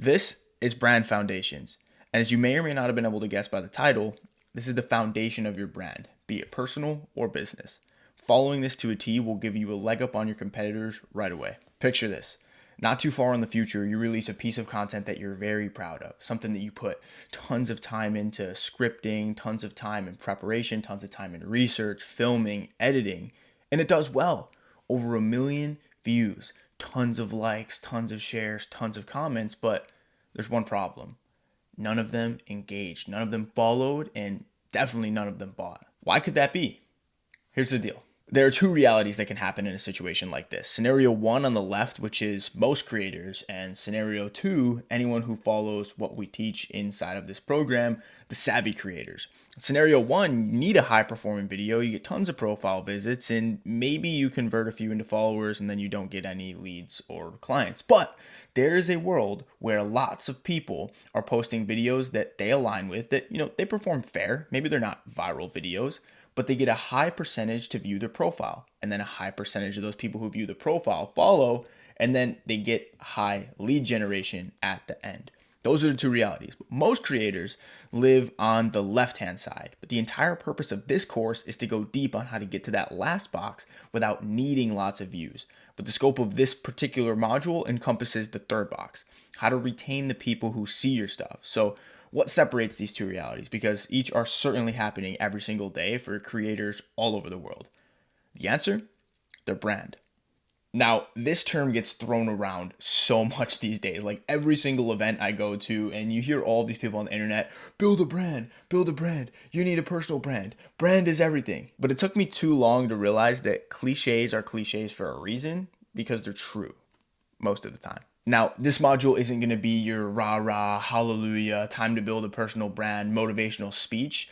This is Brand Foundations. And as you may or may not have been able to guess by the title, this is the foundation of your brand, be it personal or business. Following this to a T will give you a leg up on your competitors right away. Picture this. Not too far in the future, you release a piece of content that you're very proud of, something that you put tons of time into scripting, tons of time in preparation, tons of time in research, filming, editing, and it does well. Over 1 million views, tons of likes, tons of shares, tons of comments, but there's one problem. None of them engaged, none of them followed, and definitely none of them bought. Why could that be? Here's the deal. There are two realities that can happen in a situation like this. Scenario one on the left, which is most creators, and scenario two, anyone who follows what we teach inside of this program, the savvy creators. Scenario one, you need a high performing video, you get tons of profile visits, and maybe you convert a few into followers and then you don't get any leads or clients. But there is a world where lots of people are posting videos that they align with, that, they perform fair. Maybe they're not viral videos, but they get a high percentage to view their profile. And then a high percentage of those people who view the profile follow, and then they get high lead generation at the end. Those are the two realities. Most creators live on the left-hand side, but the entire purpose of this course is to go deep on how to get to that last box without needing lots of views. But the scope of this particular module encompasses the third box, how to retain the people who see your stuff. So what separates these two realities? Because each are certainly happening every single day for creators all over the world. The answer? Their brand. Now, this term gets thrown around so much these days. Like every single event I go to, and you hear all these people on the internet, build a brand, you need a personal brand. Brand is everything. But it took me too long to realize that cliches are cliches for a reason, because they're true most of the time. Now, this module isn't going to be your rah-rah, hallelujah, time to build a personal brand, motivational speech.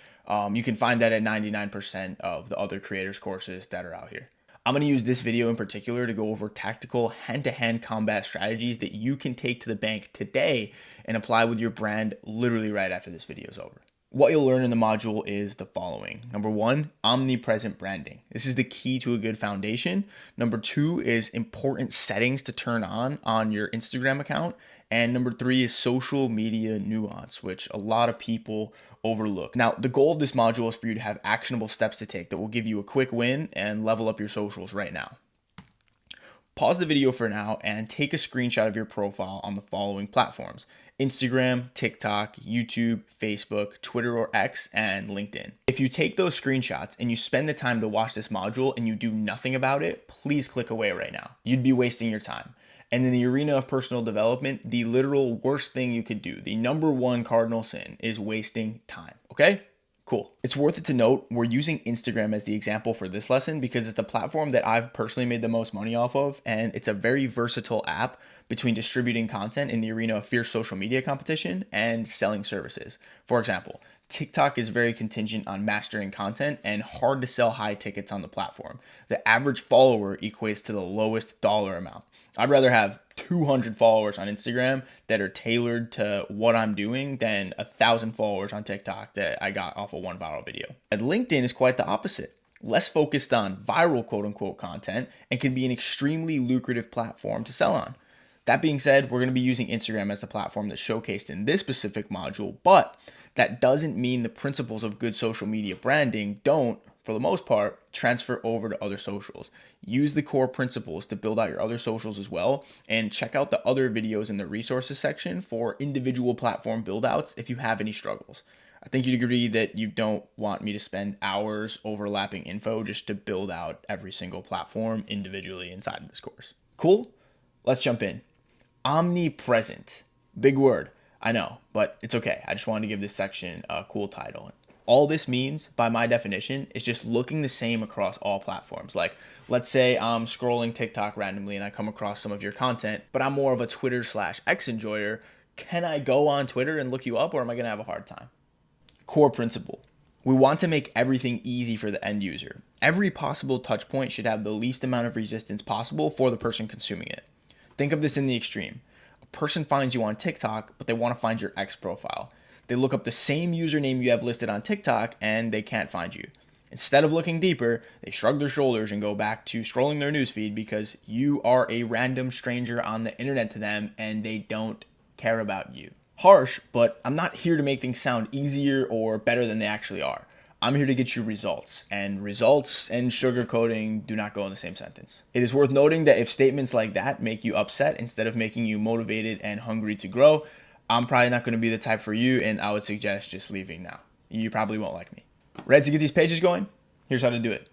You can find that at 99% of the other creators courses that are out here. I'm going to use this video in particular to go over tactical hand-to-hand combat strategies that you can take to the bank today and apply with your brand literally right after this video is over. What you'll learn in the module is the following. Number one, omnipresent branding. This is the key to a good foundation. Number two is important settings to turn on your Instagram account. And number three is social media nuance, which a lot of people overlook. Now, the goal of this module is for you to have actionable steps to take that will give you a quick win and level up your socials right now. Pause the video for now and take a screenshot of your profile on the following platforms: Instagram, TikTok, YouTube, Facebook, Twitter or X, and LinkedIn. If you take those screenshots and you spend the time to watch this module and you do nothing about it, please click away right now. You'd be wasting your time. And in the arena of personal development, the literal worst thing you could do, the number one cardinal sin, is wasting time, okay? Cool. It's worth it to note, we're using Instagram as the example for this lesson because it's the platform that I've personally made the most money off of, and it's a very versatile app between distributing content in the arena of fierce social media competition and selling services. For example, TikTok is very contingent on mastering content and hard to sell high tickets on the platform. The average follower equates to the lowest dollar amount. I'd rather have 200 followers on Instagram that are tailored to what I'm doing than 1,000 followers on TikTok that I got off of one viral video. And LinkedIn is quite the opposite. Less focused on viral quote unquote content and can be an extremely lucrative platform to sell on. That being said, we're going to be using Instagram as the platform that's showcased in this specific module, but that doesn't mean the principles of good social media branding don't, for the most part, transfer over to other socials. Use the core principles to build out your other socials as well, and check out the other videos in the resources section for individual platform build-outs if you have any struggles. I think you'd agree that you don't want me to spend hours overlapping info just to build out every single platform individually inside of this course. Cool? Let's jump in. Omnipresent. Big word, I know, but it's okay. I just wanted to give this section a cool title. All this means, by my definition, is just looking the same across all platforms. Like, let's say I'm scrolling TikTok randomly and I come across some of your content, but I'm more of a Twitter/X enjoyer. Can I go on Twitter and look you up, or am I gonna have a hard time? Core principle. We want to make everything easy for the end user. Every possible touch point should have the least amount of resistance possible for the person consuming it. Think of this in the extreme. A person finds you on TikTok, but they want to find your X profile. They look up the same username you have listed on TikTok and they can't find you. Instead of looking deeper, they shrug their shoulders and go back to scrolling their newsfeed because you are a random stranger on the internet to them and they don't care about you. Harsh, but I'm not here to make things sound easier or better than they actually are. I'm here to get you results, and results and sugarcoating do not go in the same sentence. It is worth noting that if statements like that make you upset instead of making you motivated and hungry to grow, I'm probably not going to be the type for you, and I would suggest just leaving now. You probably won't like me. Ready to get these pages going? Here's how to do it.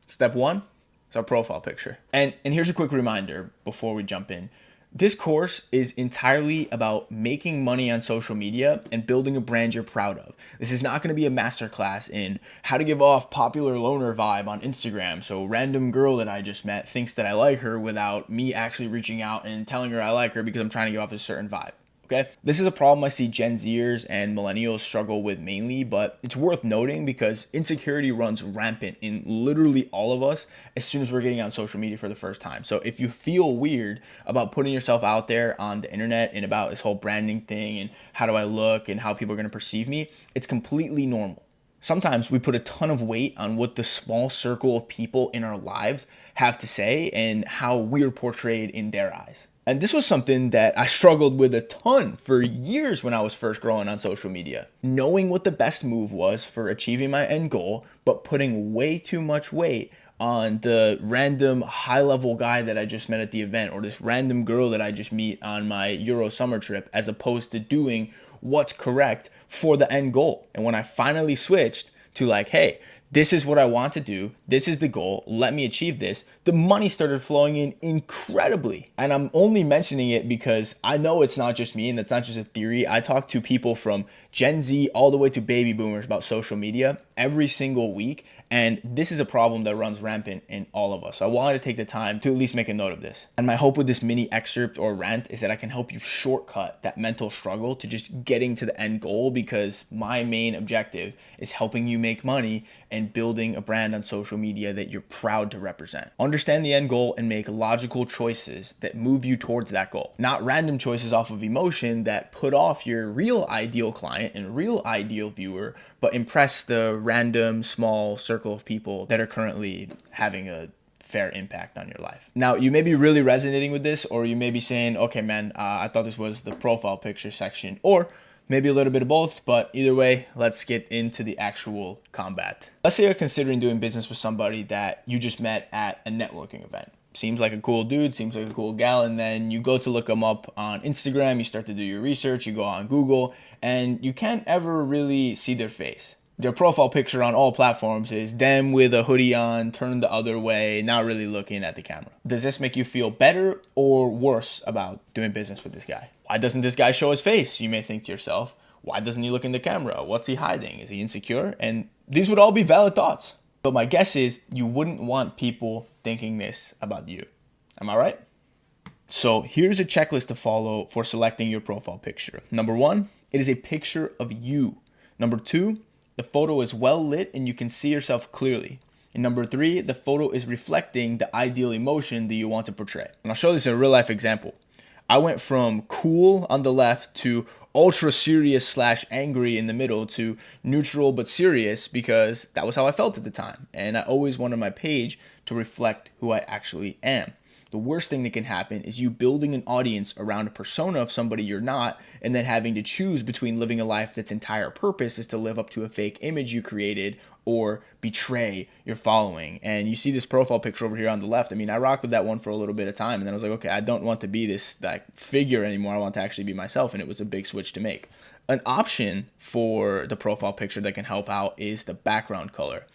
Step one is our profile picture. And here's a quick reminder before we jump in. This course is entirely about making money on social media and building a brand you're proud of. This is not going to be a masterclass in how to give off popular loner vibe on Instagram. So random girl that I just met thinks that I like her without me actually reaching out and telling her I like her because I'm trying to give off a certain vibe. Okay. This is a problem I see Gen Zers and millennials struggle with mainly, but it's worth noting because insecurity runs rampant in literally all of us as soon as we're getting on social media for the first time. So if you feel weird about putting yourself out there on the internet and about this whole branding thing and how do I look and how people are going to perceive me, it's completely normal. Sometimes we put a ton of weight on what the small circle of people in our lives have to say and how we're portrayed in their eyes. And this was something that I struggled with a ton for years when I was first growing on social media. Knowing what the best move was for achieving my end goal, but putting way too much weight on the random high-level guy that I just met at the event or this random girl that I just meet on my Euro summer trip, as opposed to doing what's correct for the end goal. And when I finally switched to like, hey, this is what I want to do. This is the goal. Let me achieve this. The money started flowing in incredibly. And I'm only mentioning it because I know it's not just me and that's not just a theory. I talk to people from Gen Z all the way to baby boomers about social media every single week. And this is a problem that runs rampant in all of us. So I wanted to take the time to at least make a note of this. And my hope with this mini excerpt or rant is that I can help you shortcut that mental struggle to just getting to the end goal, because my main objective is helping you make money and building a brand on social media that you're proud to represent. Understand the end goal and make logical choices that move you towards that goal, not random choices off of emotion that put off your real ideal client and real ideal viewer, but impress the random small circle of people that are currently having a fair impact on your life. Now, you may be really resonating with this, or you may be saying, okay, man, I thought this was the profile picture section, or maybe a little bit of both, but either way, let's get into the actual combat. Let's say you're considering doing business with somebody that you just met at a networking event. Seems like a cool dude, seems like a cool gal, and then you go to look them up on Instagram, you start to do your research, you go on Google, and you can't ever really see their face. Their profile picture on all platforms is them with a hoodie on, turned the other way, not really looking at the camera. Does this make you feel better or worse about doing business with this guy? Why doesn't this guy show his face? You may think to yourself. Why doesn't he look in the camera? What's he hiding? Is he insecure? And these would all be valid thoughts. But my guess is you wouldn't want people thinking this about you. Am I right? So here's a checklist to follow for selecting your profile picture. Number one, it is a picture of you. Number two, the photo is well lit and you can see yourself clearly. And number three, the photo is reflecting the ideal emotion that you want to portray. And I'll show this in a real life example. I went from cool on the left to ultra serious / angry in the middle to neutral but serious because that was how I felt at the time. And I always wanted my page to reflect who I actually am. The worst thing that can happen is you building an audience around a persona of somebody you're not, and then having to choose between living a life that's entire purpose is to live up to a fake image you created or betray your following. And you see this profile picture over here on the left. I mean, I rocked with that one for a little bit of time, and then I was like, okay, I don't want to be this like figure anymore. I want to actually be myself, and it was a big switch to make. An option for the profile picture that can help out is the background color.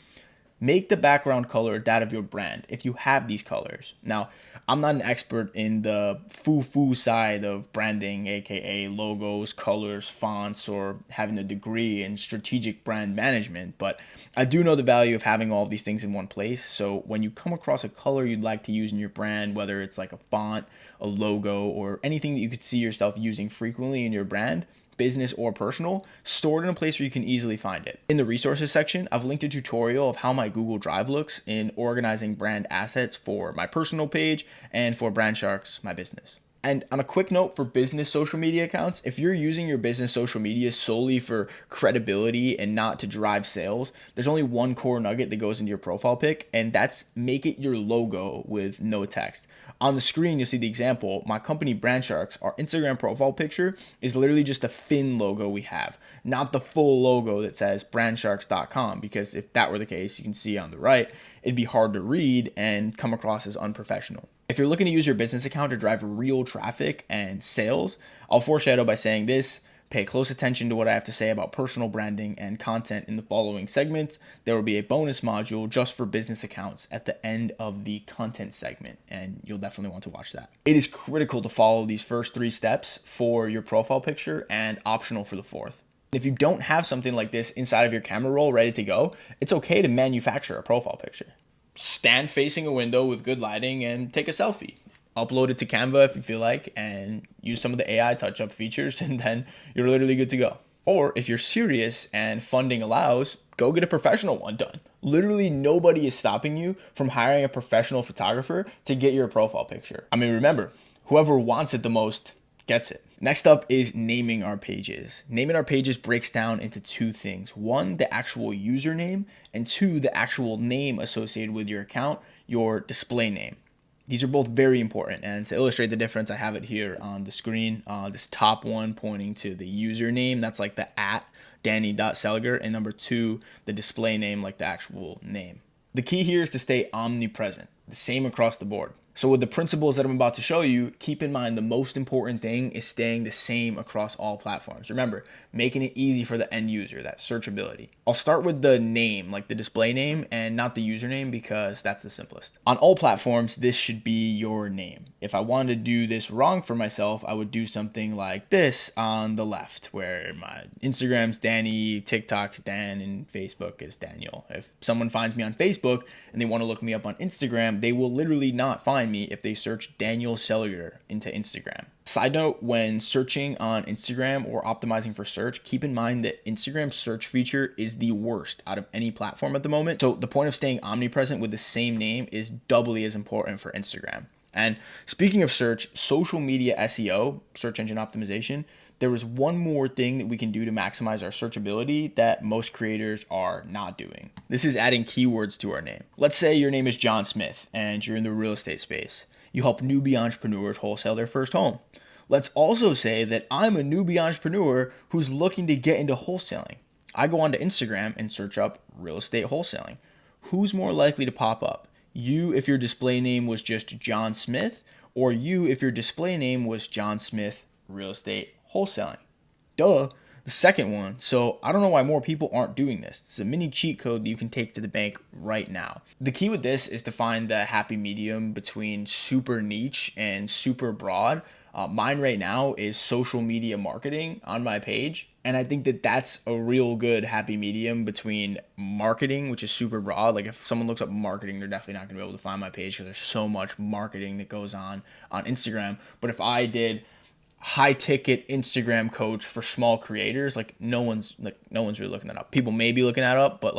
Make the background color that of your brand if you have these colors. Now, I'm not an expert in the foo-foo side of branding, aka logos, colors, fonts, or having a degree in strategic brand management, but I do know the value of having all of these things in one place. So when you come across a color you'd like to use in your brand, whether it's like a font, a logo, or anything that you could see yourself using frequently in your brand, business or personal, store it in a place where you can easily find it. In the resources section, I've linked a tutorial of how my Google Drive looks in organizing brand assets for my personal page and for Brand Sharks, my business. And on a quick note for business social media accounts, if you're using your business social media solely for credibility and not to drive sales, there's only one core nugget that goes into your profile pic, and that's make it your logo with no text. On the screen, you'll see the example. My company, Brand Sharks, our Instagram profile picture is literally just a fin logo we have, not the full logo that says brandsharks.com, because if that were the case, you can see on the right, it'd be hard to read and come across as unprofessional. If you're looking to use your business account to drive real traffic and sales, I'll foreshadow by saying this. Pay close attention to what I have to say about personal branding and content in the following segments. There will be a bonus module just for business accounts at the end of the content segment, and you'll definitely want to watch that. It is critical to follow these first 3 steps for your profile picture and optional for the 4th. If you don't have something like this inside of your camera roll ready to go, it's okay to manufacture a profile picture. Stand facing a window with good lighting and take a selfie. Upload it to Canva if you feel like, and use some of the AI touch-up features, and then you're literally good to go. Or if you're serious and funding allows, go get a professional one done. Literally nobody is stopping you from hiring a professional photographer to get your profile picture. I mean, remember, whoever wants it the most gets it. Next up is naming our pages. Naming our pages breaks down into 2 things. 1, the actual username, and 2, the actual name associated with your account, your display name. These are both very important, and to illustrate the difference, I have it here on the screen. This top one pointing to the username, that's like the @Danny.Seliger, and number 2, the display name, like the actual name. The key here is to stay omnipresent, the same across the board. So with the principles that I'm about to show you, keep in mind the most important thing is staying the same across all platforms. Remember, making it easy for the end user, that searchability. I'll start with the name, like the display name, and not the username because that's the simplest. On all platforms, this should be your name. If I wanted to do this wrong for myself, I would do something like this on the left, where my Instagram's Danny, TikTok's Dan, and Facebook is Daniel. If someone finds me on Facebook and they want to look me up on Instagram, they will literally not find me if they search Daniel Seliger into Instagram. Side note, when searching on Instagram or optimizing for search, keep in mind that Instagram's search feature is the worst out of any platform at the moment. So the point of staying omnipresent with the same name is doubly as important for Instagram. And speaking of search, social media SEO, search engine optimization, there is one more thing that we can do to maximize our searchability that most creators are not doing. This is adding keywords to our name. Let's say your name is John Smith and you're in the real estate space. You help newbie entrepreneurs wholesale their first home. Let's also say that I'm a newbie entrepreneur who's looking to get into wholesaling. I go onto Instagram and search up real estate wholesaling. Who's more likely to pop up? You if your display name was just John Smith, or you if your display name was John Smith Real Estate Wholesaling? Duh, the second one. So I don't know why more people aren't doing this. It's a mini cheat code that you can take to the bank right now. The key with this is to find the happy medium between super niche and super broad. Mine right now is social media marketing on my page. And I think that that's a real good happy medium between marketing, which is super broad. Like if someone looks up marketing, they're definitely not going to be able to find my page because there's so much marketing that goes on Instagram. But if I did high ticket Instagram coach for small creators, like no one's really looking that up. People may be looking that up, but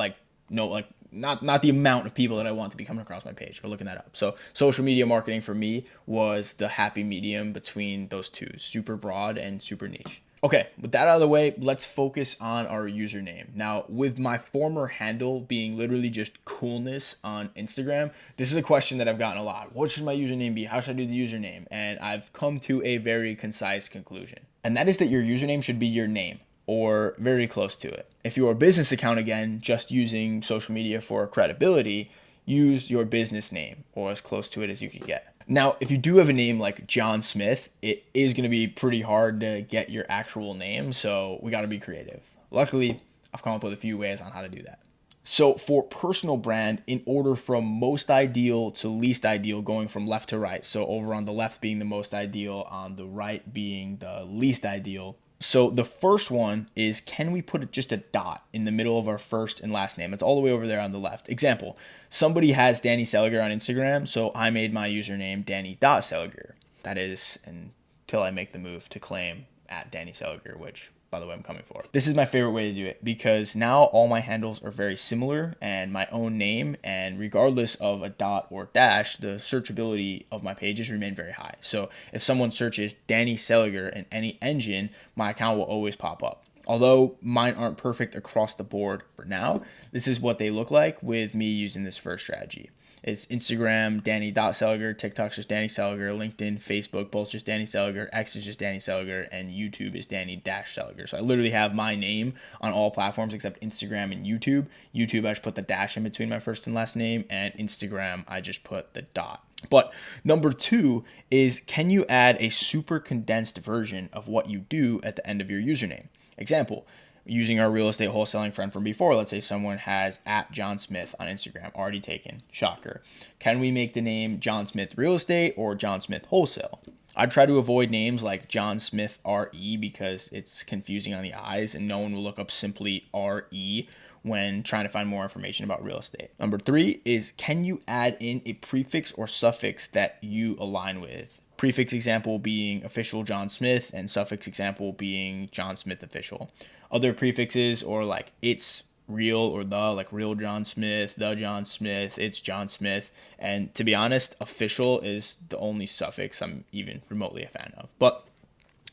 not the amount of people that I want to be coming across my page are looking that up. So social media marketing for me was the happy medium between those two, super broad and super niche. Okay, with that out of the way, let's focus on our username. Now, with my former handle being literally just coolness on Instagram, this is a question that I've gotten a lot. What should my username be? How should I do the username? And I've come to a very concise conclusion. And that is that your username should be your name or very close to it. If you're a business account, again, just using social media for credibility, use your business name or as close to it as you can get. Now, if you do have a name like John Smith, it is going to be pretty hard to get your actual name, so we got to be creative. Luckily, I've come up with a few ways on how to do that. So for personal brand, in order from most ideal to least ideal, going from left to right, so over on the left being the most ideal, on the right being the least ideal. So the first one is, can we put just a dot in the middle of our first and last name? It's all the way over there on the left. Example, somebody has Danny Seliger on Instagram, so I made my username Danny.Seliger. That is until I make the move to claim @Danny.Seliger, which, by the way, I'm coming for. This is my favorite way to do it because now all my handles are very similar and my own name, and regardless of a dot or dash, the searchability of my pages remain very high. So if someone searches Danny Seliger in any engine, my account will always pop up. Although mine aren't perfect across the board for now, this is what they look like with me using this first strategy. It's Instagram, Danny.Seliger, TikTok's just Danny Seliger, LinkedIn, Facebook, both just Danny Seliger, X is just Danny Seliger, and YouTube is Danny-Seliger. So I literally have my name on all platforms except Instagram and YouTube. YouTube, I just put the dash in between my first and last name, and Instagram, I just put the dot. But number 2 is, can you add a super condensed version of what you do at the end of your username? Example, using our real estate wholesaling friend from before, let's say someone has @JohnSmith on Instagram, already taken, shocker. Can we make the name John Smith Real Estate or John Smith Wholesale? I try to avoid names like John Smith RE because it's confusing on the eyes and no one will look up simply RE when trying to find more information about real estate. Number 3 is, can you add in a prefix or suffix that you align with? Prefix example being official John Smith and suffix example being John Smith official. Other prefixes or like it's real or the, like real John Smith, the John Smith, it's John Smith. And to be honest, official is the only suffix I'm even remotely a fan of. But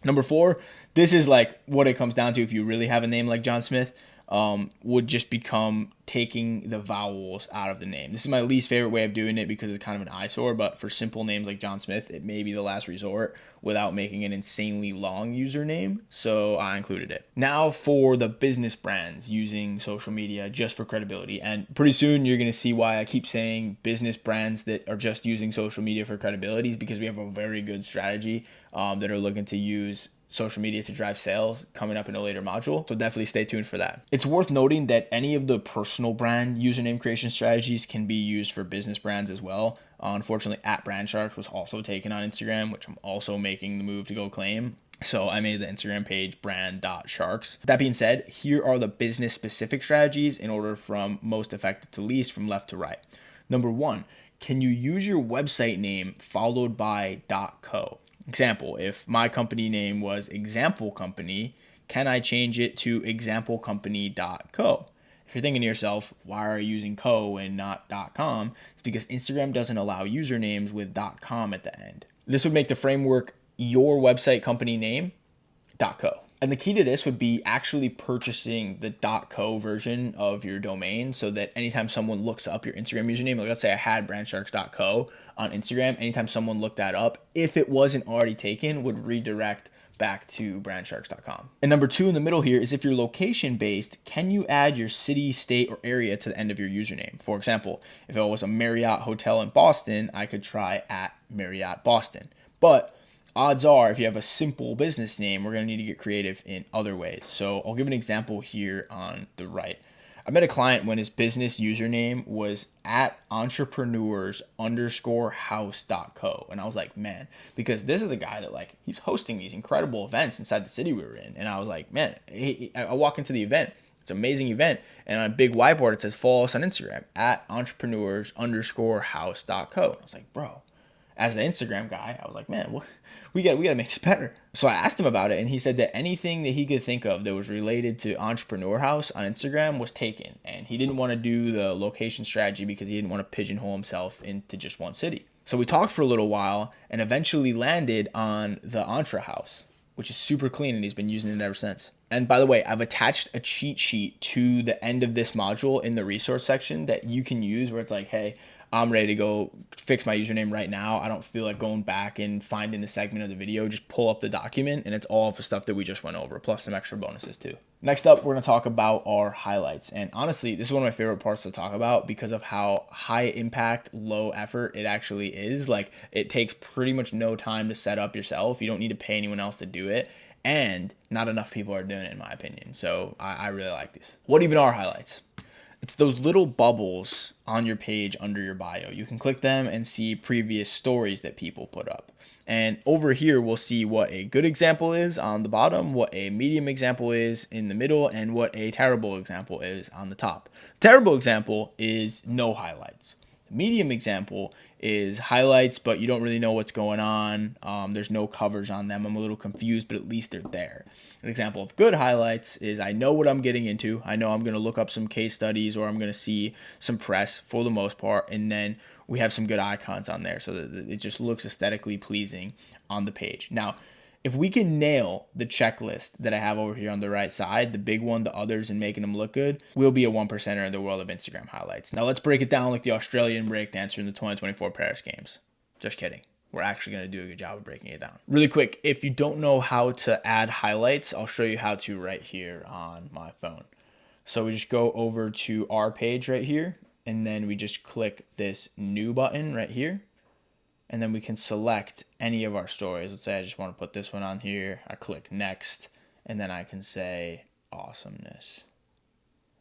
number 4, this is like what it comes down to if you really have a name like John Smith. Would just become taking the vowels out of the name. This is my least favorite way of doing it because it's kind of an eyesore, but for simple names like John Smith, it may be the last resort without making an insanely long username, so I included it. Now for the business brands using social media just for credibility, and pretty soon you're going to see why I keep saying business brands that are just using social media for credibility is because we have a very good strategy that are looking to use social media to drive sales coming up in a later module. So definitely stay tuned for that. It's worth noting that any of the personal brand username creation strategies can be used for business brands as well. Unfortunately, @BrandSharks was also taken on Instagram, which I'm also making the move to go claim. So I made the Instagram page brand.sharks. That being said, here are the business specific strategies in order from most effective to least from left to right. Number 1, can you use your website name followed by .co? Example, if my company name was Example Company, can I change it to examplecompany.co? If you're thinking to yourself, why are you using co and not .com? It's because Instagram doesn't allow usernames with .com at the end. This would make the framework your website company name .co. And the key to this would be actually purchasing the .co version of your domain so that anytime someone looks up your Instagram username, like let's say I had brandsharks.co on Instagram, anytime someone looked that up, if it wasn't already taken, would redirect back to brandsharks.com. And number 2 in the middle here is if you're location based, can you add your city, state, or area to the end of your username? For example, if it was a Marriott hotel in Boston, I could try @Marriott Boston. But odds are, if you have a simple business name, we're going to need to get creative in other ways. So I'll give an example here on the right. I met a client when his business username was @entrepreneurs_house.co. And I was like, man, because this is a guy that like, he's hosting these incredible events inside the city we were in. And I was like, man, I walk into the event. It's an amazing event. And on a big whiteboard, it says, follow us on Instagram @entrepreneurs_house.co. I was like, bro, as an Instagram guy, I was like, man, we got to make this better. So I asked him about it, and he said that anything that he could think of that was related to Entrepreneur House on Instagram was taken, and he didn't want to do the location strategy because he didn't want to pigeonhole himself into just one city. So we talked for a little while and eventually landed on the Entre House, which is super clean, and he's been using it ever since. And by the way, I've attached a cheat sheet to the end of this module in the resource section that you can use where it's like, hey, I'm ready to go fix my username right now. I don't feel like going back and finding the segment of the video. Just pull up the document and it's all of the stuff that we just went over, plus some extra bonuses too. Next up, we're going to talk about our highlights. And honestly, this is one of my favorite parts to talk about because of how high impact, low effort it actually is. Like it takes pretty much no time to set up yourself. You don't need to pay anyone else to do it. And not enough people are doing it in my opinion. So I really like this. What even are highlights? It's those little bubbles on your page under your bio. You can click them and see previous stories that people put up. And over here, we'll see what a good example is on the bottom, what a medium example is in the middle, and what a terrible example is on the top. Terrible example is no highlights. The medium example is highlights, but you don't really know what's going on. There's no covers on them. I'm a little confused, but at least they're there. An example of good highlights is I know what I'm getting into. I know I'm going to look up some case studies or I'm going to see some press for the most part. And then we have some good icons on there so that it just looks aesthetically pleasing on the page. Now, If we can nail the checklist that I have over here on the right side, the big one, the others, and making them look good, we'll be a 1%er in the world of Instagram highlights. Now let's break it down like the Australian breakdancer in the 2024 Paris Games. Just kidding. We're actually going to do a good job of breaking it down. Really quick, if you don't know how to add highlights, I'll show you how to right here on my phone. So we just go over to our page right here, and then we just click this new button right here. And then we can select any of our stories. Let's say I just want to put this one on here. I click next, and then I can say awesomeness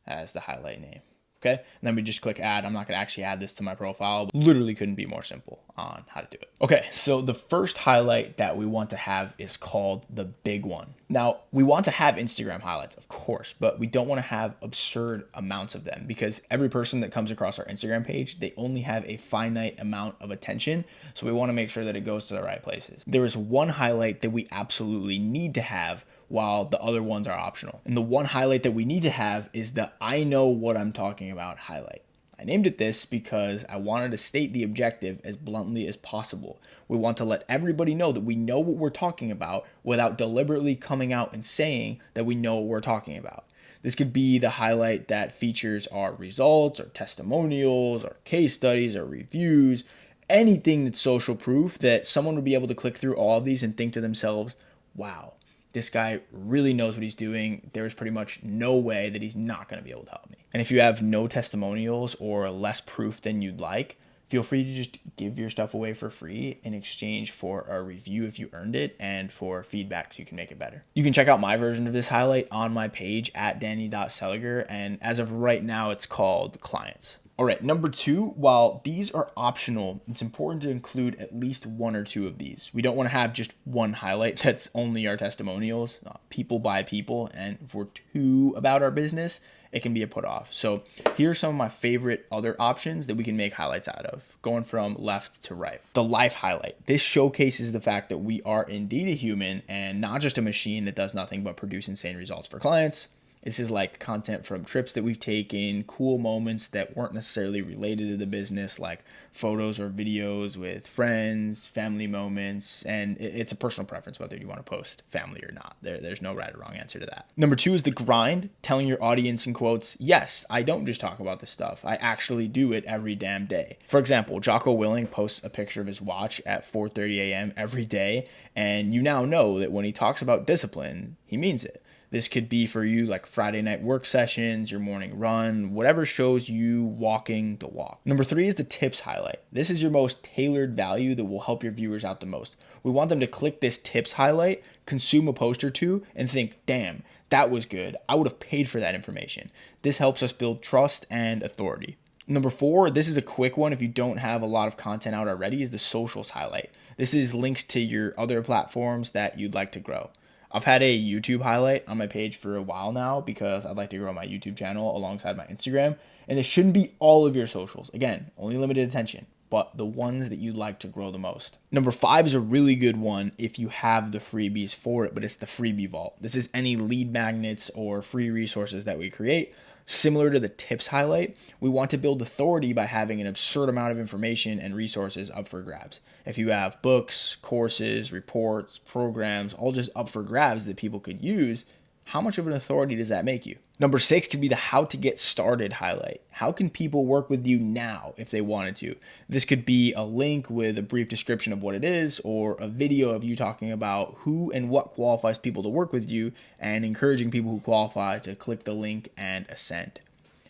as the highlight name. Okay, and then we just click add. I'm not gonna actually add this to my profile, but literally couldn't be more simple on how to do it. Okay, so the first highlight that we want to have is called the big one. Now, we want to have Instagram highlights, of course, but we don't want to have absurd amounts of them because every person that comes across our Instagram page, they only have a finite amount of attention. So we want to make sure that it goes to the right places. There is one highlight that we absolutely need to have while the other ones are optional. And the one highlight that we need to have is the I know what I'm talking about highlight. I named it this because I wanted to state the objective as bluntly as possible. We want to let everybody know that we know what we're talking about without deliberately coming out and saying that we know what we're talking about. This could be the highlight that features our results or testimonials or case studies or reviews, anything that's social proof that someone would be able to click through all of these and think to themselves, wow, this guy really knows what he's doing. There's pretty much no way that he's not going to be able to help me. And if you have no testimonials or less proof than you'd like, feel free to just give your stuff away for free in exchange for a review if you earned it and for feedback so you can make it better. You can check out my version of this highlight on my page at danny.seliger, and as of right now, it's called clients. All right, number 2, while these are optional, it's important to include at least one or two of these. We don't want to have just one highlight that's only our testimonials, people by people, and if we're too about our business, it can be a put off. So here are some of my favorite other options that we can make highlights out of, going from left to right. The life highlight. This showcases the fact that we are indeed a human and not just a machine that does nothing but produce insane results for clients. This is like content from trips that we've taken, cool moments that weren't necessarily related to the business, like photos or videos with friends, family moments, and it's a personal preference whether you want to post family or not. There's no right or wrong answer to that. Number 2 is the grind, telling your audience in quotes, yes, I don't just talk about this stuff. I actually do it every damn day. For example, Jocko Willing posts a picture of his watch at 4:30 a.m. every day, and you now know that when he talks about discipline, he means it. This could be for you like Friday night work sessions, your morning run, whatever shows you walking the walk. Number 3 is the tips highlight. This is your most tailored value that will help your viewers out the most. We want them to click this tips highlight, consume a post or two, and think, damn, that was good. I would have paid for that information. This helps us build trust and authority. Number 4, this is a quick one if you don't have a lot of content out already, is the socials highlight. This is links to your other platforms that you'd like to grow. I've had a YouTube highlight on my page for a while now because I'd like to grow my YouTube channel alongside my Instagram. And this shouldn't be all of your socials. Again, only limited attention, but the ones that you'd like to grow the most. Number 5 is a really good one if you have the freebies for it, but it's the freebie vault. This is any lead magnets or free resources that we create. Similar to the tips highlight, we want to build authority by having an absurd amount of information and resources up for grabs. If you have books, courses, reports, programs, all just up for grabs that people could use, how much of an authority does that make you? Number 6 could be the how to get started highlight. How can people work with you now if they wanted to? This could be a link with a brief description of what it is, or a video of you talking about who and what qualifies people to work with you and encouraging people who qualify to click the link and ascend.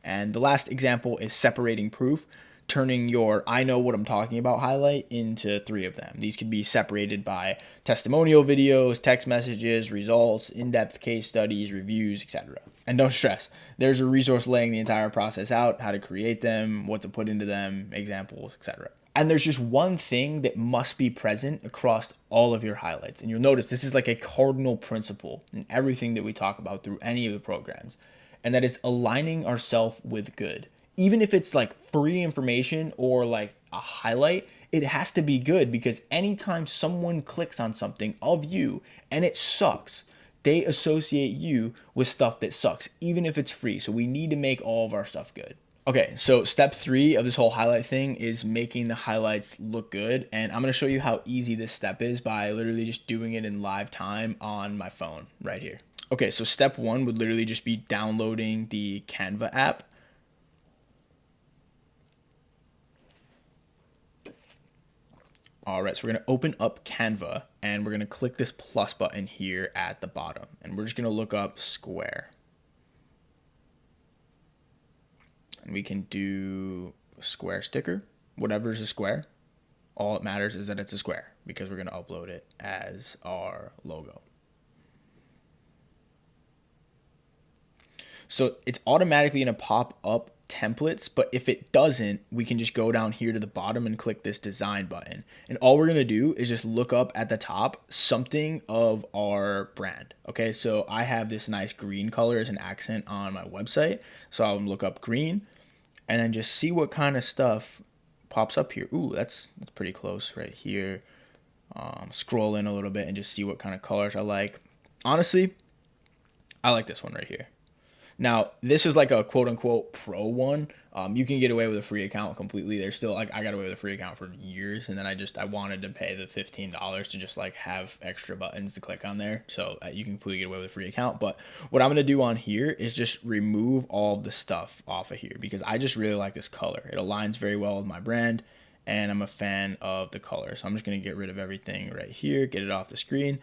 And the last example is separating proof, turning your I know what I'm talking about highlight into 3 of them. These could be separated by testimonial videos, text messages, results, in-depth case studies, reviews, etc. And don't stress, there's a resource laying the entire process out, how to create them, what to put into them, examples, etc. And there's just one thing that must be present across all of your highlights. And you'll notice this is like a cardinal principle in everything that we talk about through any of the programs. And that is aligning ourselves with good. Even if it's like free information or like a highlight, it has to be good, because anytime someone clicks on something of you and it sucks, they associate you with stuff that sucks, even if it's free. So we need to make all of our stuff good. Okay, so step 3 of this whole highlight thing is making the highlights look good. And I'm going to show you how easy this step is by literally just doing it in live time on my phone right here. Okay, so step 1 would literally just be downloading the Canva app. All right, so we're going to open up Canva and we're going to click this plus button here at the bottom. And we're just going to look up square. And we can do a square sticker, whatever is a square. All it matters is that it's a square because we're going to upload it as our logo. So it's automatically going to pop up templates, but if it doesn't, we can just go down here to the bottom and click this design button. And all we're going to do is just look up at the top something of our brand. Okay, so I have this nice green color as an accent on my website. So I'll look up green and then just see what kind of stuff pops up here. Ooh, that's pretty close right here. Scroll in a little bit and just see what kind of colors I like. Honestly, I like this one right here. Now, this is like a quote unquote pro one. You can get away with a free account completely. There's still like, I got away with a free account for years. And then I wanted to pay the $15 to just like have extra buttons to click on there. So you can completely get away with a free account. But what I'm going to do on here is just remove all the stuff off of here because I just really like this color. It aligns very well with my brand and I'm a fan of the color. So I'm just going to get rid of everything right here, get it off the screen.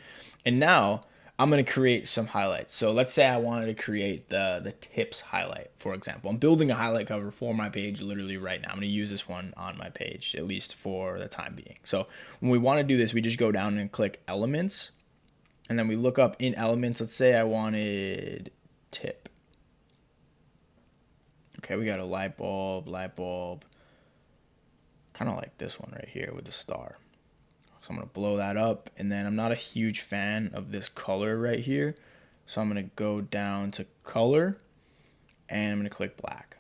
And now I'm going to create some highlights. So let's say I wanted to create the tips highlight, for example. I'm building a highlight cover for my page literally right now. I'm going to use this one on my page, at least for the time being. So when we want to do this, we just go down and click elements. And then we look up in elements. Let's say I wanted tip. Okay, we got a light bulb. Kind of like this one right here with the star. So I'm going to blow that up. And then I'm not a huge fan of this color right here. So I'm going to go down to color and I'm going to click black.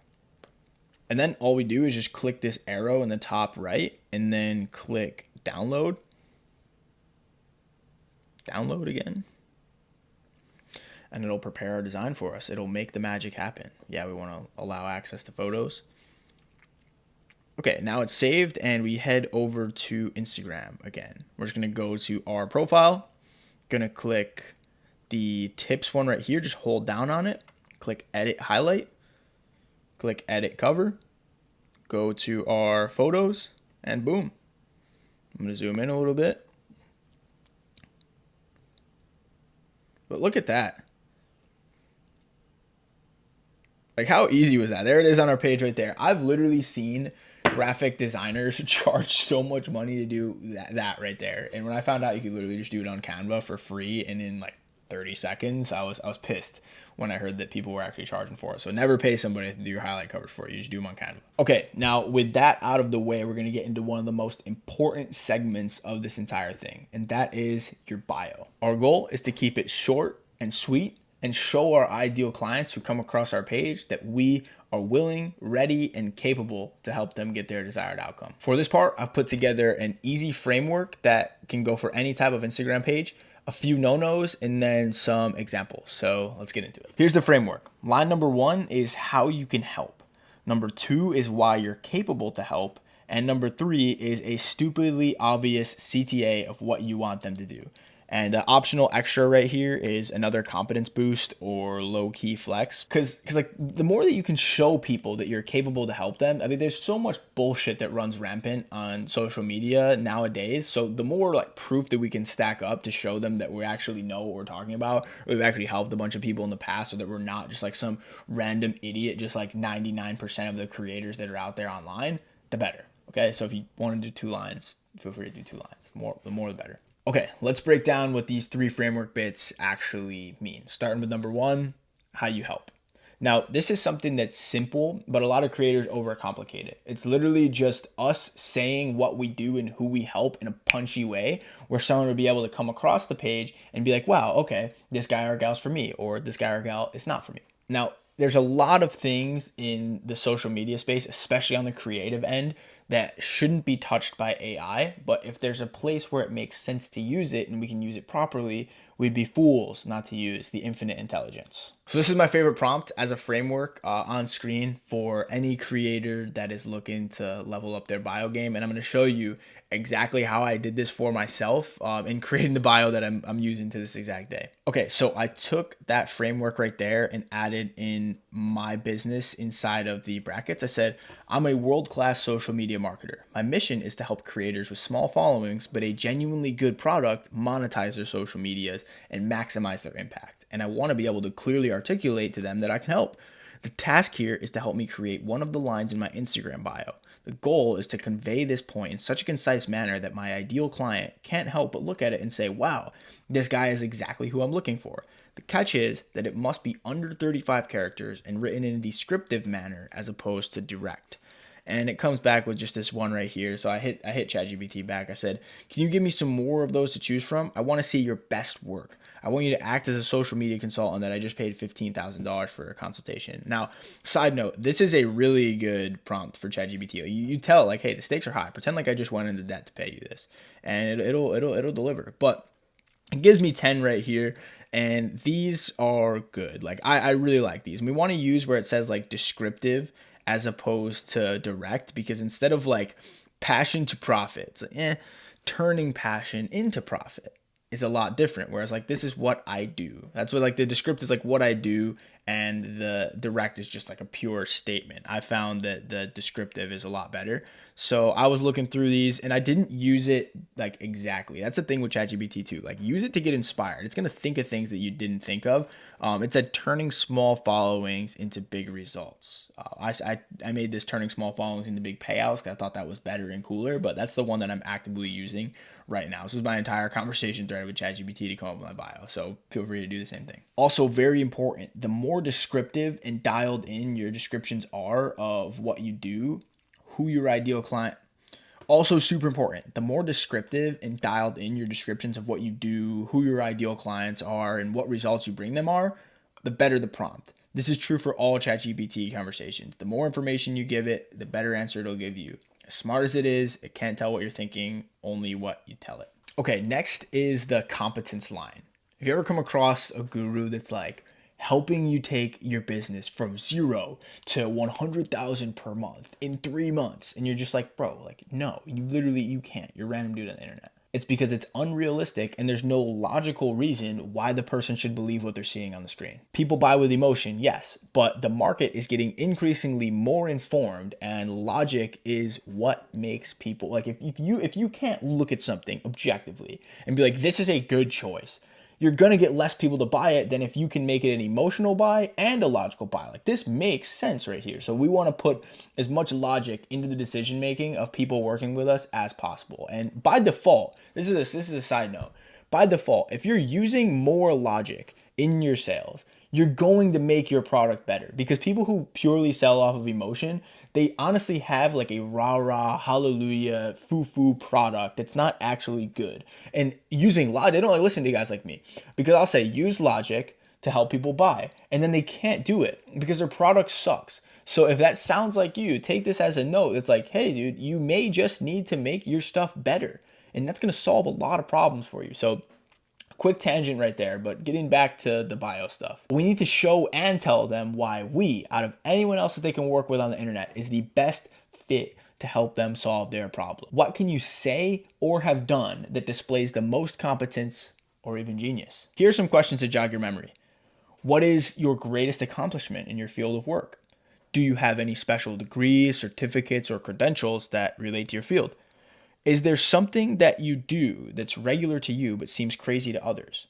And then all we do is just click this arrow in the top right and then click download. Download again. And it'll prepare our design for us. It'll make the magic happen. Yeah, we want to allow access to photos. Okay, now it's saved and we head over to Instagram again. We're just gonna go to our profile, gonna click the tips one right here, just hold down on it, click edit highlight, click edit cover, go to our photos, and boom. I'm gonna zoom in a little bit. But look at that. Like how easy was that? There it is on our page right there. I've literally seen graphic designers charge so much money to do that right there. And when I found out you could literally just do it on Canva for free and in like 30 seconds, I was pissed when I heard that people were actually charging for it. So never pay somebody to do your highlight covers for you. Just do them on Canva. Okay, now with that out of the way, we're going to get into one of the most important segments of this entire thing, and that is your bio. Our goal is to keep it short and sweet and show our ideal clients who come across our page that we are willing, ready, and capable to help them get their desired outcome. For this part, I've put together an easy framework that can go for any type of Instagram page, a few no-nos, and then some examples. So let's get into it. Here's the framework. Line number 1 is how you can help. Number 2 is why you're capable to help. And number 3 is a stupidly obvious CTA of what you want them to do. And the optional extra right here is another confidence boost or low-key flex. Because like the more that you can show people that you're capable to help them, I mean, there's so much bullshit that runs rampant on social media nowadays. So the more like proof that we can stack up to show them that we actually know what we're talking about, or we've actually helped a bunch of people in the past, or that we're not just like some random idiot, just like 99% of the creators that are out there online, the better. Okay, so if you want to do 2 lines, feel free to do 2 lines. The more the better. Okay, let's break down what these 3 framework bits actually mean. Starting with number 1, how you help. Now, this is something that's simple, but a lot of creators overcomplicate it. It's literally just us saying what we do and who we help in a punchy way, where someone would be able to come across the page and be like, wow, okay, this guy or gal's for me, or this guy or gal is not for me. Now, there's a lot of things in the social media space, especially on the creative end, that shouldn't be touched by AI. But if there's a place where it makes sense to use it and we can use it properly, we'd be fools not to use the infinite intelligence. So this is my favorite prompt as a framework on screen for any creator that is looking to level up their bio game. And I'm going to show you exactly how I did this for myself in creating the bio that I'm using to this exact day. Okay, so I took that framework right there and added in my business inside of the brackets. I said, I'm a world-class social media marketer. My mission is to help creators with small followings, but a genuinely good product monetize their social medias and maximize their impact. And I want to be able to clearly articulate to them that I can help. The task here is to help me create one of the lines in my Instagram bio. The goal is to convey this point in such a concise manner that my ideal client can't help but look at it and say, wow, this guy is exactly who I'm looking for. The catch is that it must be under 35 characters and written in a descriptive manner as opposed to direct. And it comes back with just this one right here. So I hit ChatGPT back. I said, can you give me some more of those to choose from? I want to see your best work. I want you to act as a social media consultant that I just paid $15,000 for a consultation. Now, side note, this is a really good prompt for ChatGPT. You tell it like, hey, the stakes are high. Pretend like I just went into debt to pay you this, and it'll deliver. But it gives me 10 right here. And these are good. Like I really like these. And we want to use where it says like descriptive as opposed to direct, because instead of like passion to profit, it's like, turning passion into profit is a lot different. Whereas like this is what I do. That's what like the descriptive is like what I do, and the direct is just like a pure statement. I found that the descriptive is a lot better. So I was looking through these and I didn't use it like exactly. That's the thing with ChatGPT too. Like use it to get inspired. It's gonna think of things that you didn't think of. It said turning small followings into big results. I made this turning small followings into big payouts because I thought that was better and cooler. But that's the one that I'm actively using right now. This is my entire conversation thread with ChatGPT to come up with my bio. So feel free to do the same thing. Also, very important, the more descriptive and dialed in your descriptions are of what you do, who your ideal client, also super important, the more descriptive and dialed in your descriptions of what you do, who your ideal clients are, and what results you bring them are, the better the prompt. This is true for all ChatGPT conversations. The more information you give it, the better answer it'll give you. As smart as it is, it can't tell what you're thinking, only what you tell it. Okay, next is the competence line. Have you ever come across a guru that's like helping you take your business from 0 to 100,000 per month in 3 months? And you're just like, bro, like, no, you can't. You're a random dude on the internet. It's because it's unrealistic and there's no logical reason why the person should believe what they're seeing on the screen. People buy with emotion, yes, but the market is getting increasingly more informed, and logic is what makes people like, if you can't look at something objectively and be like, this is a good choice, you're going to get less people to buy it than if you can make it an emotional buy and a logical buy. Like this makes sense right here. So we want to put as much logic into the decision making of people working with us as possible. And by default, this is a side note. By default, if you're using more logic in your sales, you're going to make your product better, because people who purely sell off of emotion, they honestly have like a rah-rah, hallelujah, foo-foo product that's not actually good. And using logic, they don't like listen to guys like me, because I'll say use logic to help people buy, and then they can't do it because their product sucks. So if that sounds like you, take this as a note. It's like, hey dude, you may just need to make your stuff better, and that's going to solve a lot of problems for you. So quick tangent right there, but getting back to the bio stuff. We need to show and tell them why we, out of anyone else that they can work with on the internet, is the best fit to help them solve their problem. What can you say or have done that displays the most competence or even genius? Here are some questions to jog your memory. What is your greatest accomplishment in your field of work? Do you have any special degrees, certificates, or credentials that relate to your field? Is there something that you do that's regular to you but seems crazy to others?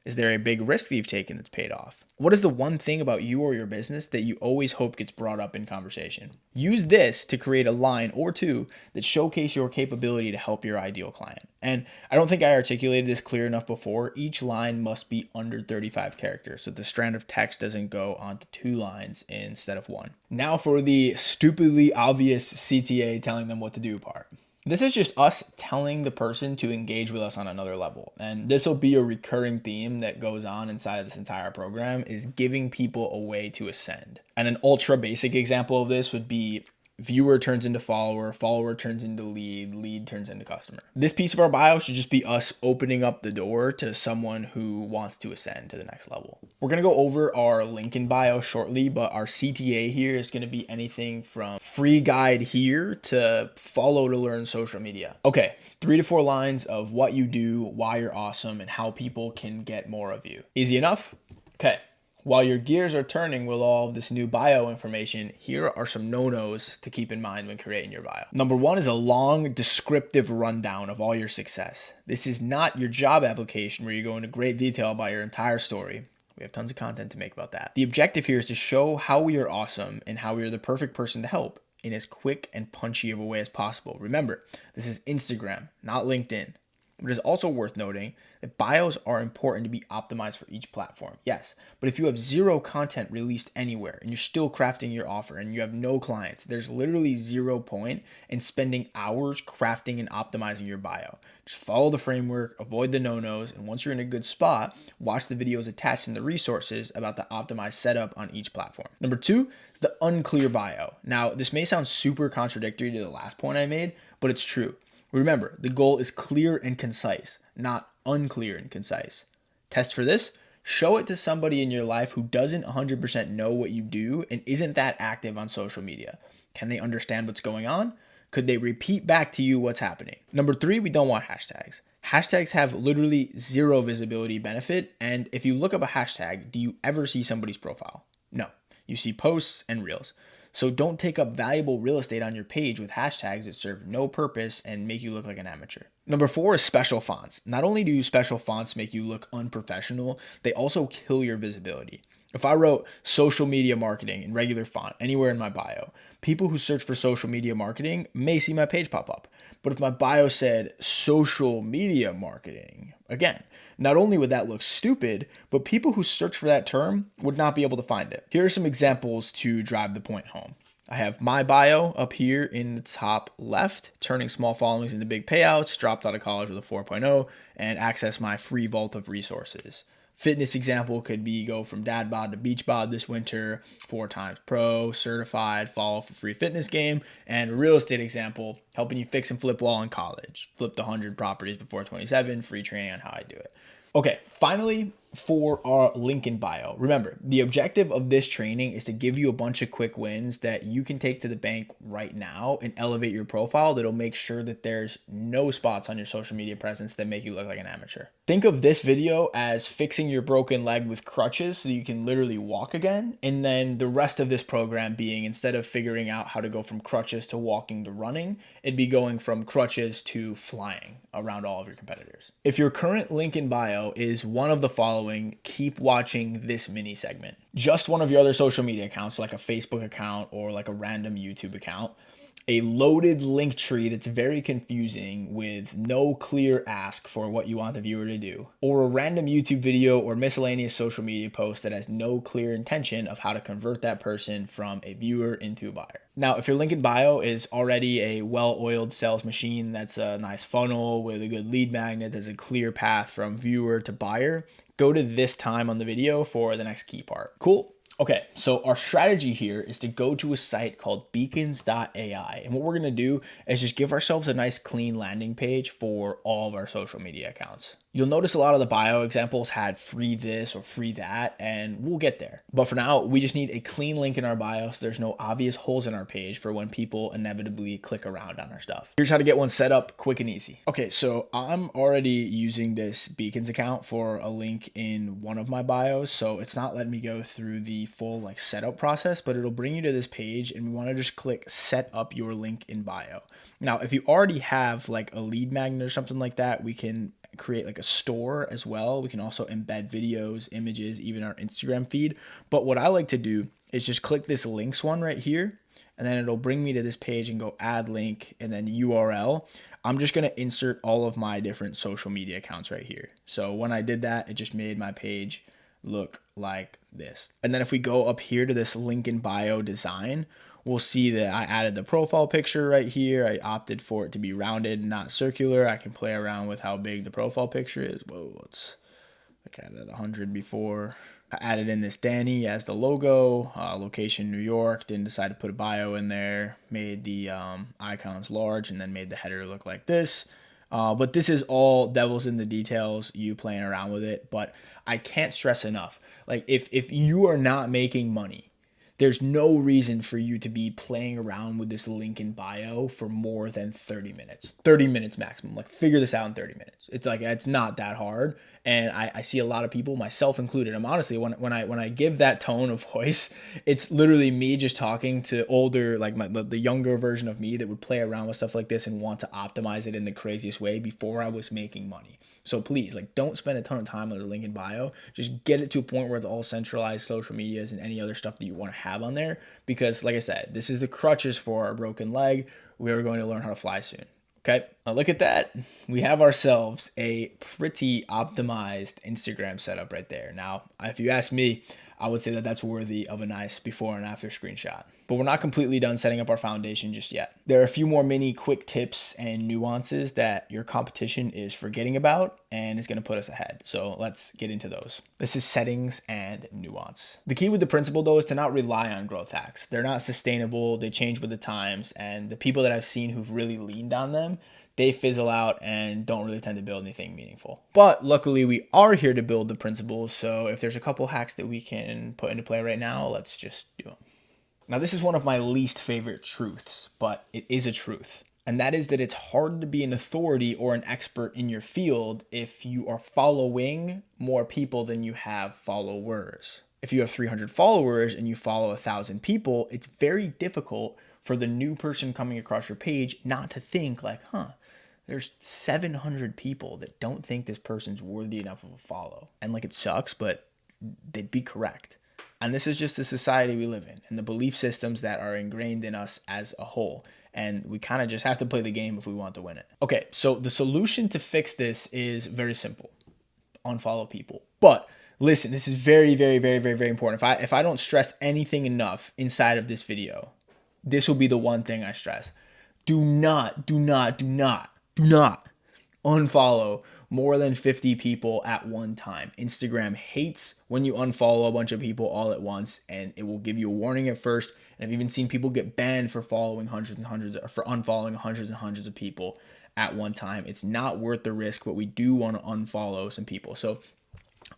Is there a big risk that you've taken that's paid off? What is the one thing about you or your business that you always hope gets brought up in conversation? Use this to create a line or two that showcase your capability to help your ideal client. And I don't think I articulated this clear enough before. Each line must be under 35 characters, so the strand of text doesn't go onto 2 lines instead of 1. Now for the stupidly obvious CTA telling them what to do part. This is just us telling the person to engage with us on another level. And this will be a recurring theme that goes on inside of this entire program, is giving people a way to ascend. And an ultra basic example of this would be viewer turns into follower, follower turns into lead, lead turns into customer. This piece of our bio should just be us opening up the door to someone who wants to ascend to the next level. We're going to go over our link in bio shortly, but our CTA here is going to be anything from free guide here to follow to learn social media. Okay, 3 to 4 lines of what you do, why you're awesome, and how people can get more of you. Easy enough? Okay. While your gears are turning with all of this new bio information, here are some no-nos to keep in mind when creating your bio. Number 1 is a long, descriptive rundown of all your success. This is not your job application where you go into great detail about your entire story. We have tons of content to make about that. The objective here is to show how we are awesome and how we are the perfect person to help in as quick and punchy of a way as possible. Remember, this is Instagram, not LinkedIn. It is also worth noting that bios are important to be optimized for each platform. Yes, but if you have 0 content released anywhere and you're still crafting your offer and you have no clients, there's literally 0 point in spending hours crafting and optimizing your bio. Just follow the framework, avoid the no-nos, and once you're in a good spot, watch the videos attached in the resources about the optimized setup on each platform. Number 2 is the unclear bio. Now, this may sound super contradictory to the last point I made, but it's true. Remember, the goal is clear and concise, not unclear and concise. Test for this: show it to somebody in your life who doesn't 100% know what you do and isn't that active on social media. Can they understand what's going on? Could they repeat back to you what's happening? Number 3, we don't want hashtags. Hashtags have literally 0 visibility benefit, and if you look up a hashtag, do you ever see somebody's profile? No. You see posts and reels. So don't take up valuable real estate on your page with hashtags that serve no purpose and make you look like an amateur. Number 4 is special fonts. Not only do special fonts make you look unprofessional, they also kill your visibility. If I wrote social media marketing in regular font anywhere in my bio, people who search for social media marketing may see my page pop up. But if my bio said social media marketing, again, not only would that look stupid, but people who search for that term would not be able to find it. Here are some examples to drive the point home. I have my bio up here in the top left, turning small followings into big payouts, dropped out of college with a 4.0, and access my free vault of resources. Fitness example could be go from dad bod to beach bod this winter, 4 times pro, certified, follow for free fitness game, and real estate example, helping you fix and flip while in college. Flipped 100 properties before 27, free training on how I do it. Okay, finally, for our link in bio. Remember, the objective of this training is to give you a bunch of quick wins that you can take to the bank right now and elevate your profile that'll make sure that there's no spots on your social media presence that make you look like an amateur. Think of this video as fixing your broken leg with crutches so that you can literally walk again. And then the rest of this program being, instead of figuring out how to go from crutches to walking to running, it'd be going from crutches to flying around all of your competitors. If your current link in bio is one of the following, keep watching this mini segment. Just one of your other social media accounts, like a Facebook account or like a random YouTube account, a loaded link tree that's very confusing with no clear ask for what you want the viewer to do, or a random YouTube video or miscellaneous social media post that has no clear intention of how to convert that person from a viewer into a buyer. Now, if your link in bio is already a well-oiled sales machine that's a nice funnel with a good lead magnet, there's a clear path from viewer to buyer, go to this time on the video for the next key part. Cool. Okay, so our strategy here is to go to a site called beacons.ai. And what we're gonna do is just give ourselves a nice clean landing page for all of our social media accounts. You'll notice a lot of the bio examples had free this or free that, and we'll get there. But for now, we just need a clean link in our bio so there's no obvious holes in our page for when people inevitably click around on our stuff. Here's how to get one set up quick and easy. Okay, so I'm already using this Beacons account for a link in one of my bios, so it's not letting me go through the full setup process, but it'll bring you to this page and we want to just click set up your link in bio. Now, if you already have a lead magnet or something like that, we can create a store as well. We can also embed videos, images, even our Instagram feed. But what I like to do is just click this links one right here, and then it'll bring me to this page and go add link and then URL. I'm just going to insert all of my different social media accounts right here. So when I did that, it just made my page look like this. And then if we go up here to this link in bio design, we'll see that I added the profile picture right here. I opted for it to be rounded, not circular. I can play around with how big the profile picture is. Whoa, let's look at it 100 before. I added in this Danny as the logo, location New York, didn't decide to put a bio in there, made the icons large, and then made the header look like this. But this is all devils in the details, you playing around with it. But I can't stress enough, like if you are not making money, there's no reason for you to be playing around with this link in bio for more than 30 minutes. 30 minutes maximum. Like, figure this out in 30 minutes. It's like, it's not that hard. And I see a lot of people, myself included. I'm honestly, when I give that tone of voice, it's literally me just talking to older, like the younger version of me that would play around with stuff like this and want to optimize it in the craziest way before I was making money. So please, like, don't spend a ton of time on the link in bio. Just get it to a point where it's all centralized social medias and any other stuff that you want to have on there. Because like I said, this is the crutches for our broken leg. We are going to learn how to fly soon. Okay, now look at that. We have ourselves a pretty optimized Instagram setup right there. Now, if you ask me, I would say that that's worthy of a nice before and after screenshot. But we're not completely done setting up our foundation just yet. There are a few more mini quick tips and nuances that your competition is forgetting about and is going to put us ahead. So let's get into those. This is settings and nuance. The key with the principle though is to not rely on growth hacks. They're not sustainable. They change with the times. And the people that I've seen who've really leaned on them, they fizzle out and don't really tend to build anything meaningful. But luckily we are here to build the principles. So if there's a couple hacks that we can put into play right now, let's just do them. Now this is one of my least favorite truths, but it is a truth. And that is that it's hard to be an authority or an expert in your field if you are following more people than you have followers. If you have 300 followers and you follow 1,000 people, it's very difficult for the new person coming across your page not to think like, there's 700 people that don't think this person's worthy enough of a follow. And like, it sucks, but they'd be correct. And this is just the society we live in and the belief systems that are ingrained in us as a whole. And we kind of just have to play the game if we want to win it. Okay, so the solution to fix this is very simple. Unfollow people. But listen, this is very, very, very, very, very important. If I don't stress anything enough inside of this video, this will be the one thing I stress. Do not unfollow more than 50 people at one time. Instagram hates when you unfollow a bunch of people all at once, and it will give you a warning at first. And I've even seen people get banned for following hundreds and hundreds, or for unfollowing hundreds and hundreds of people at one time. It's not worth the risk, but we do want to unfollow some people. So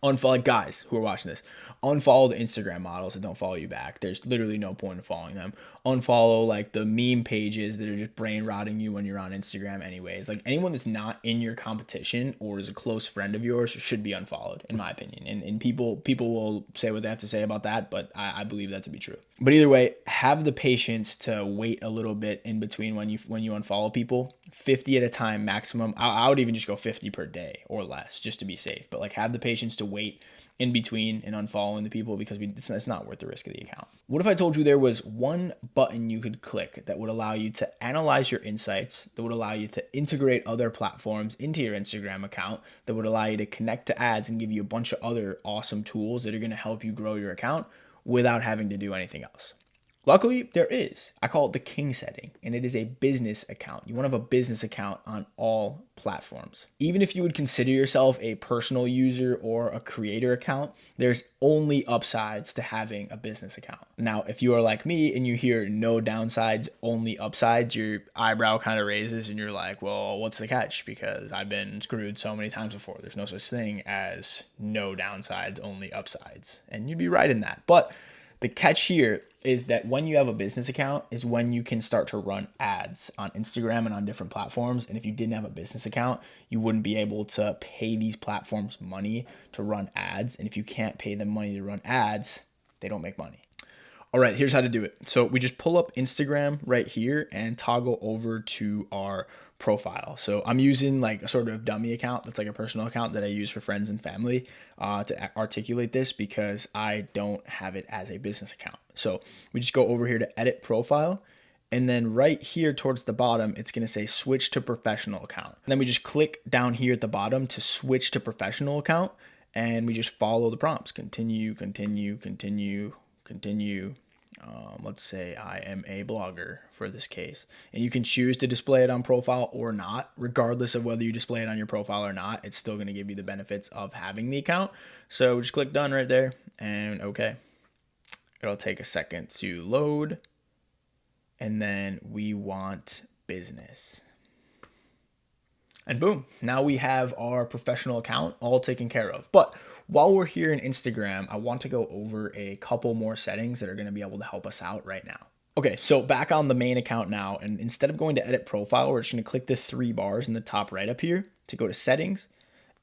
unfollow, guys who are watching this, unfollow the Instagram models that don't follow you back. There's literally no point in following them. Unfollow like the meme pages that are just brain rotting you when you're on Instagram anyways. Like, anyone that's not in your competition or is a close friend of yours should be unfollowed, in my opinion. And people will say what they have to say about that, but I believe that to be true. But either way, have the patience to wait a little bit in between when you unfollow people. 50 at a time maximum. I would even just go 50 per day or less just to be safe. But like, have the patience to wait in between and unfollowing the people, because it's not worth the risk of the account. What if I told you there was one button you could click that would allow you to analyze your insights, that would allow you to integrate other platforms into your Instagram account, that would allow you to connect to ads and give you a bunch of other awesome tools that are going to help you grow your account without having to do anything else? Luckily, there is. I call it the king setting, and it is a business account. You want to have a business account on all platforms. Even if you would consider yourself a personal user or a creator account, there's only upsides to having a business account. Now, if you are like me and you hear no downsides, only upsides, your eyebrow kind of raises and you're like, well, what's the catch? Because I've been screwed so many times before. There's no such thing as no downsides, only upsides. And you'd be right in that. But the catch here is that when you have a business account is when you can start to run ads on Instagram and on different platforms. And if you didn't have a business account, you wouldn't be able to pay these platforms money to run ads. And if you can't pay them money to run ads, they don't make money. All right, here's how to do it. So we just pull up Instagram right here and toggle over to our profile. So I'm using like a sort of dummy account that's like a personal account that I use for friends and family to articulate this, because I don't have it as a business account. So we just go over here to edit profile, and then right here towards the bottom, it's going to say switch to professional account. And then we just click down here at the bottom to switch to professional account. and we just follow the prompts. Continue, continue, continue, continue. Let's say I am a blogger for this case, and you can choose to display it on profile or not. Regardless of whether you display it on your profile or not, it's still going to give you the benefits of having the account. So just click done right there, and okay. It'll take a second to load, and then we want business. And boom, now we have our professional account all taken care of. But while we're here in Instagram, I want to go over a couple more settings that are going to be able to help us out right now. Okay, so back on the main account now, and instead of going to edit profile, we're just going to click the 3 bars in the top right up here to go to settings.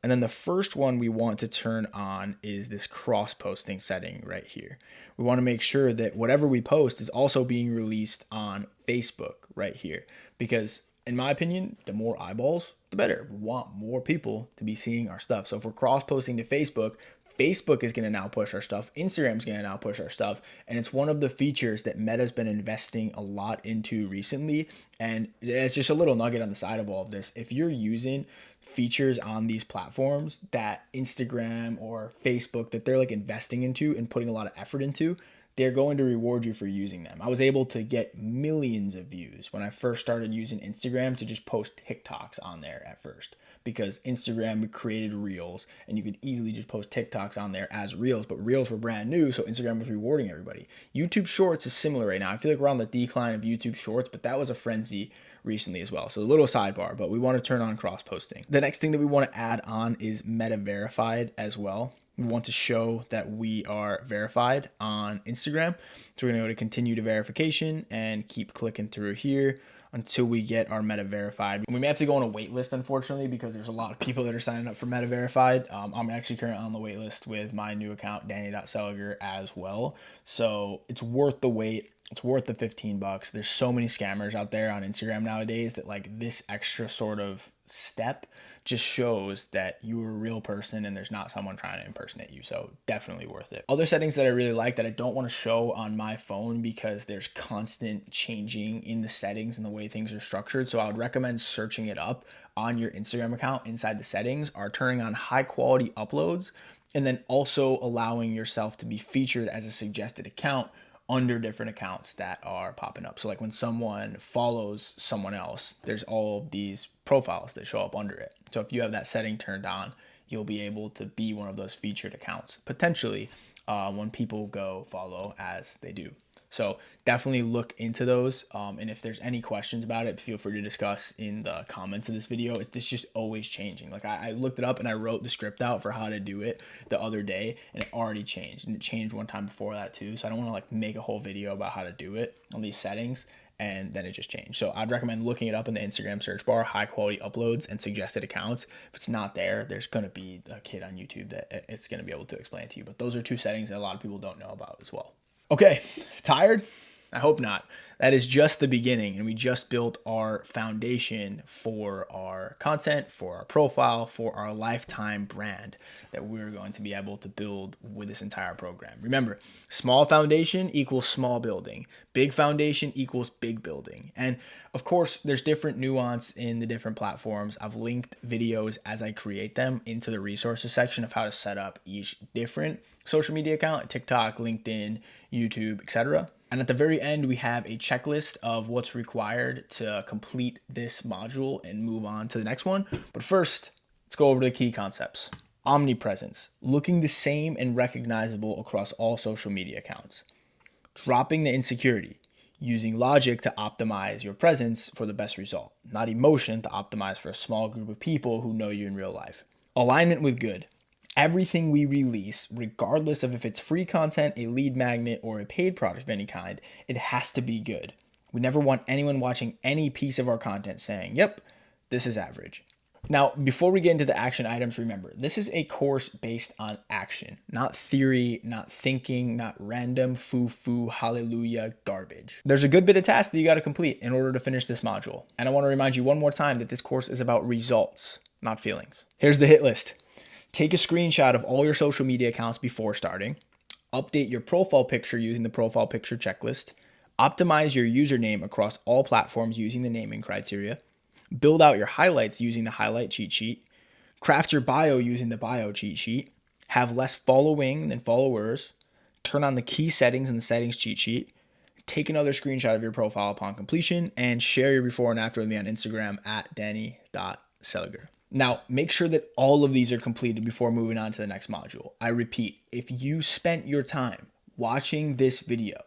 And then the first one we want to turn on is this cross-posting setting right here. We want to make sure that whatever we post is also being released on Facebook right here, because in my opinion, the more eyeballs, the better. We want more people to be seeing our stuff. So if we're cross-posting to Facebook, Facebook is going to now push our stuff. Instagram's going to now push our stuff. And it's one of the features that Meta's been investing a lot into recently. And it's just a little nugget on the side of all of this. If you're using features on these platforms that Instagram or Facebook that they're like investing into and putting a lot of effort into, they're going to reward you for using them. I was able to get millions of views when I first started using Instagram to just post TikToks on there at first, because Instagram created Reels and you could easily just post TikToks on there as Reels, but Reels were brand new, so Instagram was rewarding everybody. YouTube Shorts is similar right now. I feel like we're on the decline of YouTube Shorts, but that was a frenzy recently as well. So a little sidebar, but we want to turn on cross posting. The next thing that we want to add on is Meta verified as well. We want to show that we are verified on Instagram. So we're going to go to continue to verification and keep clicking through here until we get our Meta verified. We may have to go on a wait list, unfortunately, because there's a lot of people that are signing up for Meta verified. I'm actually currently on the wait list with my new account, Danny.Seliger, as well. So it's worth the wait. It's worth the $15. There's so many scammers out there on Instagram nowadays that like this extra sort of step just shows that you're a real person and there's not someone trying to impersonate you. So definitely worth it. Other settings that I really like that I don't want to show on my phone because there's constant changing in the settings and the way things are structured. So I would recommend searching it up on your Instagram account inside the settings, are turning on high quality uploads and then also allowing yourself to be featured as a suggested account under different accounts that are popping up. So like when someone follows someone else, there's all of these profiles that show up under it. So if you have that setting turned on, you'll be able to be one of those featured accounts, potentially when people go follow as they do. So definitely look into those. And if there's any questions about it, feel free to discuss in the comments of this video. It's just always changing. Like I looked it up and I wrote the script out for how to do it the other day and it already changed. And it changed one time before that too. So I don't want to like make a whole video about how to do it on these settings. And then it just changed. So I'd recommend looking it up in the Instagram search bar, high quality uploads and suggested accounts. If it's not there, there's going to be a kid on YouTube that it's going to be able to explain it to you. But those are 2 settings that a lot of people don't know about as well. Okay, tired? I hope not. That is just the beginning, and we just built our foundation for our content, for our profile, for our lifetime brand that we're going to be able to build with this entire program. Remember, small foundation equals small building. Big foundation equals big building. And of course, there's different nuance in the different platforms. I've linked videos as I create them into the resources section of how to set up each different social media account, TikTok, LinkedIn, YouTube, etc. And at the very end, we have a checklist of what's required to complete this module and move on to the next one. But first, let's go over the key concepts. Omnipresence, looking the same and recognizable across all social media accounts. Dropping the insecurity, using logic to optimize your presence for the best result, not emotion to optimize for a small group of people who know you in real life. Alignment with good. Everything we release, regardless of if it's free content, a lead magnet, or a paid product of any kind, it has to be good. We never want anyone watching any piece of our content saying, yep, this is average. Now, before we get into the action items, remember, this is a course based on action, not theory, not thinking, not random foo-foo, hallelujah garbage. There's a good bit of tasks that you got to complete in order to finish this module. And I want to remind you one more time that this course is about results, not feelings. Here's the hit list. Take a screenshot of all your social media accounts before starting. Update your profile picture using the profile picture checklist. Optimize your username across all platforms using the naming criteria. Build out your highlights using the highlight cheat sheet. Craft your bio using the bio cheat sheet. have less following than followers, turn on the key settings in the settings cheat sheet, take another screenshot of your profile upon completion, and share your before and after with me on Instagram at danny.seliger. Now, make sure that all of these are completed before moving on to the next module. I repeat, if you spent your time watching this video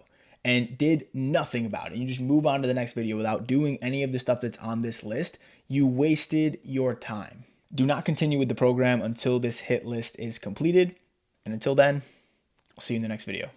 and did nothing about it, and you just move on to the next video without doing any of the stuff that's on this list, you wasted your time. Do not continue with the program until this hit list is completed. And until then, I'll see you in the next video.